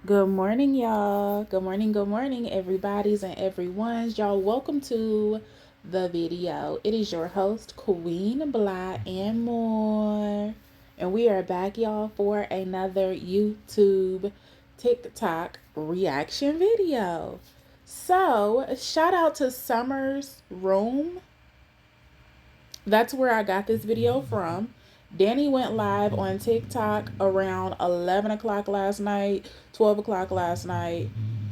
Good morning, y'all. Good morning, everybody's and everyone's. Y'all, welcome to the video. It is your host, Queen Bly and more. And we are back, y'all, for another YouTube TikTok reaction video. So, shout out to Summer's Room. That's where I got this video from. Danny went live on TikTok around 11 o'clock last night, 12 o'clock last night.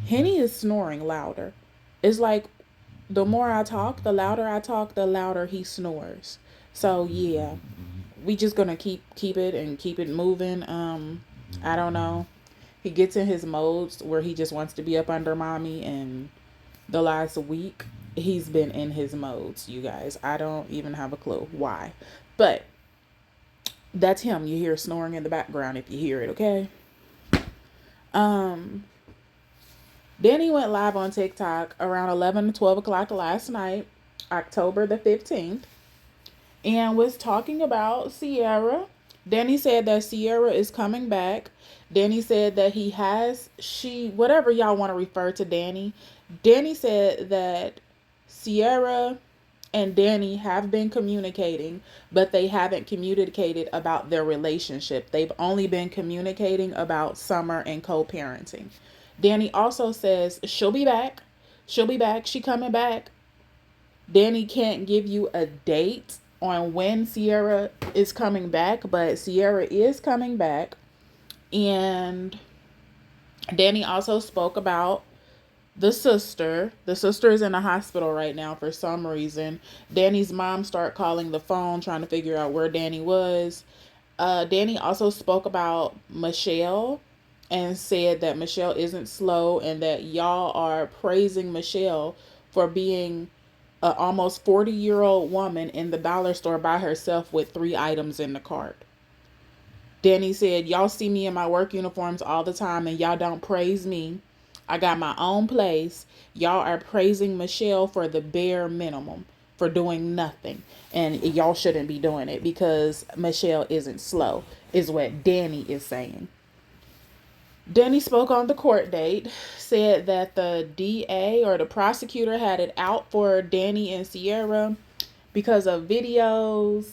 Henny is snoring louder. It's like the more I talk, the louder I talk, the louder he snores. So yeah, we just gonna keep it and keep it moving. I don't know. He gets in his modes where he just wants to be up under mommy, and the last week he's been in his modes, you guys. I don't even have a clue why. But that's him. You hear snoring in the background if you hear it, okay? Um Danny went live on TikTok around 11 to 12 o'clock last night, October the 15th, and was talking about Sierra. Danny said that Sierra is coming back. Danny said that whatever y'all want to refer to Danny. Danny said that Sierra and Danny have been communicating, but they haven't communicated about their relationship. They've only been communicating about Summer and co parenting. Danny also says she'll be back. She'll be back. She coming back. Danny can't give you a date on when Sierra is coming back, but Sierra is coming back. And Danny also spoke about the sister. The sister is in the hospital right now for some reason. Danny's mom started calling the phone trying to figure out where Danny was. Danny also spoke about Michelle and said that Michelle isn't slow and that y'all are praising Michelle for being a almost 40-year-old woman in the dollar store by herself with 3 items in the cart. Danny said, y'all see me in my work uniforms all the time and y'all don't praise me. I got my own place. Y'all are praising Michelle for the bare minimum, for doing nothing. And y'all shouldn't be doing it because Michelle isn't slow, is what Danny is saying. Danny spoke on the court date, said that the DA or the prosecutor had it out for Danny and Sierra because of videos,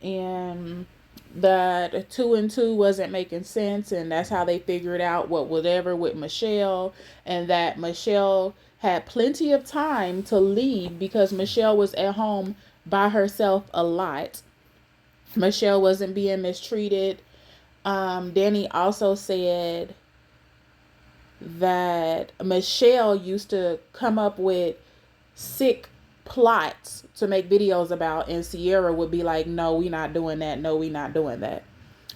and that two and two wasn't making sense, and that's how they figured out whatever with Michelle, and that Michelle had plenty of time to leave because Michelle was at home by herself a lot. Michelle wasn't being mistreated. Danny also said that Michelle used to come up with sick plots to make videos about, and Sierra would be like, no, we not doing that, no, we not doing that.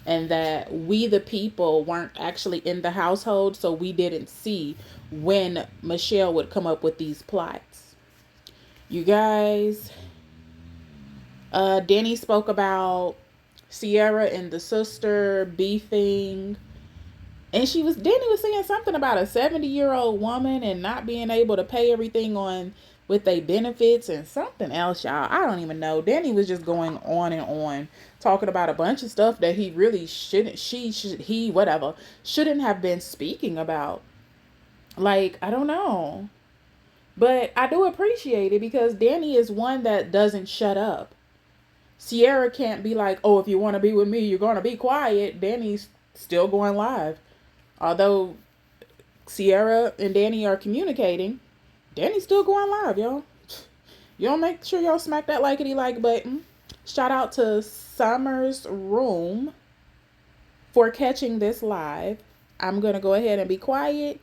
And that we the people weren't actually in the household, so we didn't see when Michelle would come up with these plots. You guys, Danny spoke about Sierra and the sister beefing, and Danny was saying something about a 70-year-old woman and not being able to pay everything on with their benefits and something else, y'all. I don't even know. Danny was just going on and on, talking about a bunch of stuff that he really shouldn't, whatever, shouldn't have been speaking about. Like, I don't know. But I do appreciate it because Danny is one that doesn't shut up. Sierra can't be like, oh, if you want to be with me, you're going to be quiet. Danny's still going live. Although Sierra and Danny are communicating, Danny's still going live, y'all. Y'all make sure y'all smack that likety like button. Shout out to Summer's Room for catching this live. I'm going to go ahead and be quiet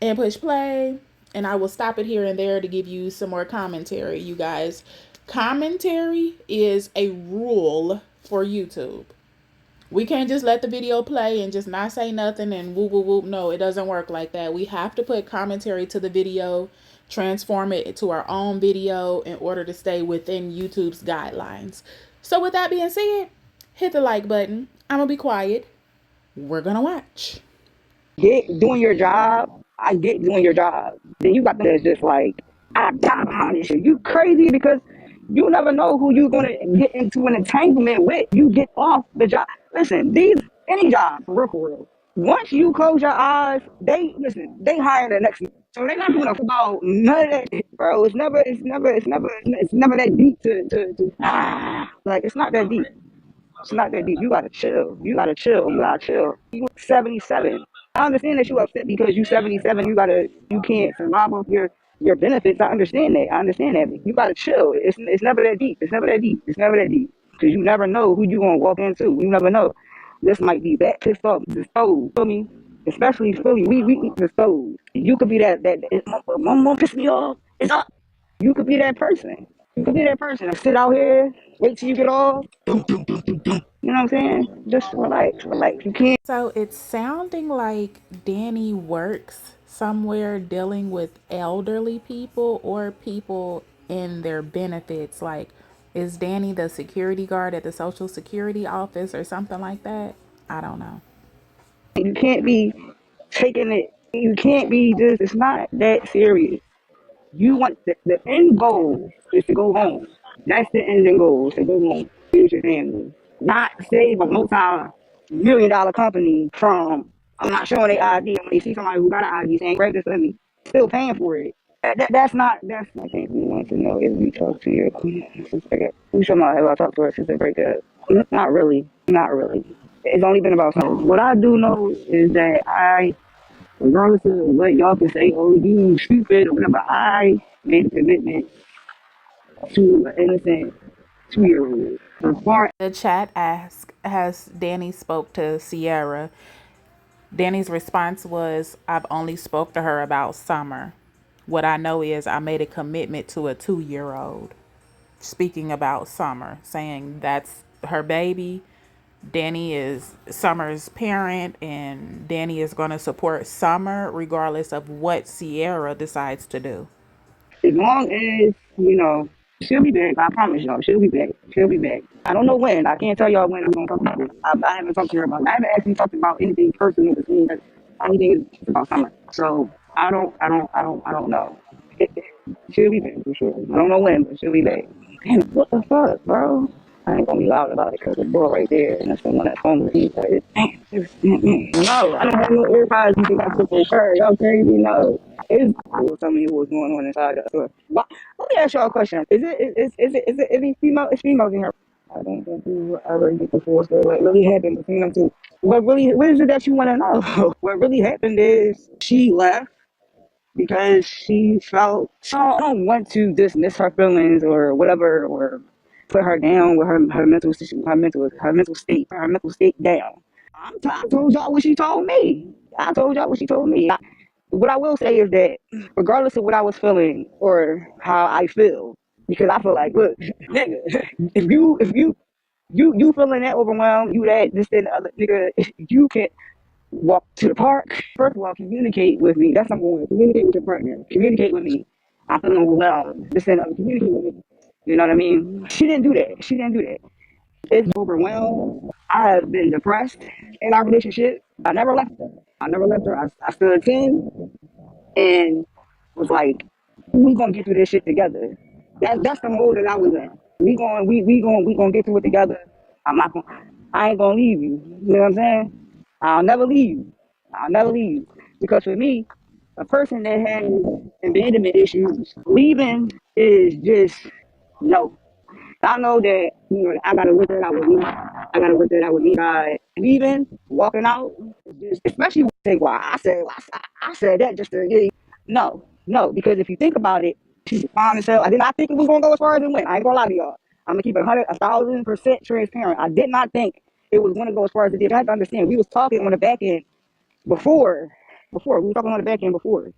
and push play, and I will stop it here and there to give you some more commentary, you guys. Commentary is a rule for YouTube. We can't just let the video play and just not say nothing and whoop, whoop, whoop. No, it doesn't work like that. We have to put commentary to the video, transform it to our own video in order to stay within YouTube's guidelines. So with that being said, hit the like button. I'm going to be quiet. We're going to watch. Get doing your job. I get doing your job. Then you got them that's just like, I'm tired behind this shit. You crazy because you never know who you're gonna get into an entanglement with. You get off the job. Listen, any job, for real, for real. once you close your eyes, they listen. They hire the next. So they're not gonna about none of that, bro. It's never that deep to like. It's not that deep. It's not that deep. You gotta chill. You gotta chill. You gotta chill. You 77. I understand that you upset because you 77. You can't survive off your benefits. I understand that. I understand that. But you gotta chill. It's never that deep. It's never that deep. It's never that deep. Because you never know who you gonna walk into. You never know. This might be that pissed off the stove. Feel me? Especially Philly, we eat the stove. You could be that one more piss me off. It's up. You could be that person. You could be that person. Sit out here, wait till you get off. You know what I'm saying? Just relax, relax. You can't. So it's sounding like Danny works somewhere dealing with elderly people or people in their benefits. Like, is Danny the security guard at the Social Security office or something like that? I don't know. You can't be taking it. You can't be just. It's not that serious. You want the end goal is to go home. That's the end goal is to go home. Use your family. Not save a multi-million-dollar company from I'm not showing their ID when they see somebody who got an ID saying break this with me, still paying for it. That's not thing we want to know if we talk to your sister. We should not have I talk to her sister break up. Not really. Not really. It's only been about something. What I do know is that regardless of what y'all can say, oh, you stupid or whatever, I made a commitment to an innocent 2 year old. As far The chat asked, has Danny spoke to Sierra? Danny's response was, I've only spoke to her about Summer. What I know is I made a commitment to a 2 year old. Speaking about Summer, saying that's her baby. Danny is Summer's parent, and Danny is going to support Summer regardless of what Sierra decides to do. as long as, she'll be back, I promise y'all, she'll be back. She'll be back. I don't know when. I can't tell y'all when I'm going to talk about this. I haven't talked to her about it. I haven't actually talked about anything personal between us. Anything is about Summer. So I don't know. She'll be back for sure. I don't know when, but she'll be back. Damn, what the fuck, bro? I ain't gonna be loud about it because the boy right there and that's someone that's home with me. But no, I don't have no earpods. You think I took a shirt? Y'all crazy? No. It's cool. Tell me what's going on inside that store. But let me ask y'all a question. Is it any female? It's females in here. I don't think you ever get the full story. What really happened between them two? What is it that you want to know? What really happened is she left because she felt I don't want to dismiss her feelings or whatever or put her down with her mental her mental state down. I told y'all what she told me. I told y'all what she told me. What I will say is that regardless of what I was feeling or how I feel, because I feel like, look, nigga, if you feeling that overwhelmed, you that this and the other, nigga, you can walk to the park. First of all, communicate with me. That's number one. Communicate with your partner. Communicate with me. I'm feeling overwhelmed. Just saying, communicate with me. You know what I mean? She didn't do that. She didn't do that. It's overwhelmed. I have been depressed in our relationship. I never left her. I never left her. I stood 10 and was like, we gonna get through this shit together. That's the mode that I was in. We gonna get through it together. I ain't gonna leave you. You know what I'm saying? I'll never leave you. I'll never leave you. Because for me, a person that has abandonment issues, leaving is just no. I know that I gotta work that out with me. I gotta work that out with me by leaving, walking out, just, especially when you say, "Well, I said that just to get you." No, no, because if you think about it, she's fine as hell. I did not think it was gonna go as far as it went. I ain't gonna lie to y'all. I'm gonna keep it 1,000% transparent. I did not think it was gonna go as far as it did. I have to understand. We was talking on the back end before, before we were talking on the back end before.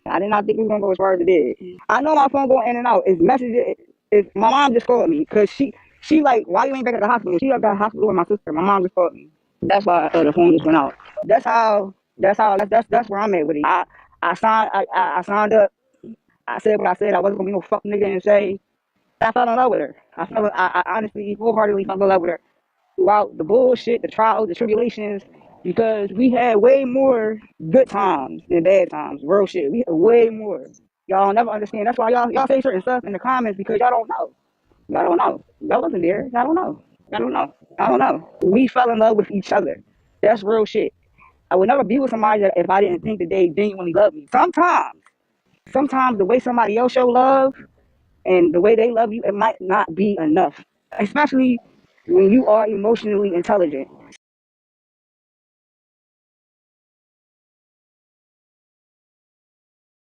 I did not think it was gonna go as far as it did. I know my phone going in and out. It's messages. It's my mom just called me because she like, why you ain't back at the hospital? She at the hospital with my sister. My mom just called me. That's why the phone just went out. That's where I'm at with it. I signed up. I said what I said. I wasn't gonna be no fuck nigga and say I fell in love with her. I honestly wholeheartedly fell in love with her throughout the bullshit, the trials, the tribulations, because we had way more good times than bad times. Real shit. We had way more. Y'all never understand. That's why y'all say certain stuff in the comments because y'all don't know. Y'all don't know. Y'all wasn't there. Y'all don't know. Y'all don't know. I don't know. We fell in love with each other. That's real shit. I would never be with somebody that if I didn't think that they genuinely love me. Sometimes the way somebody else show love and the way they love you, it might not be enough. Especially when you are emotionally intelligent.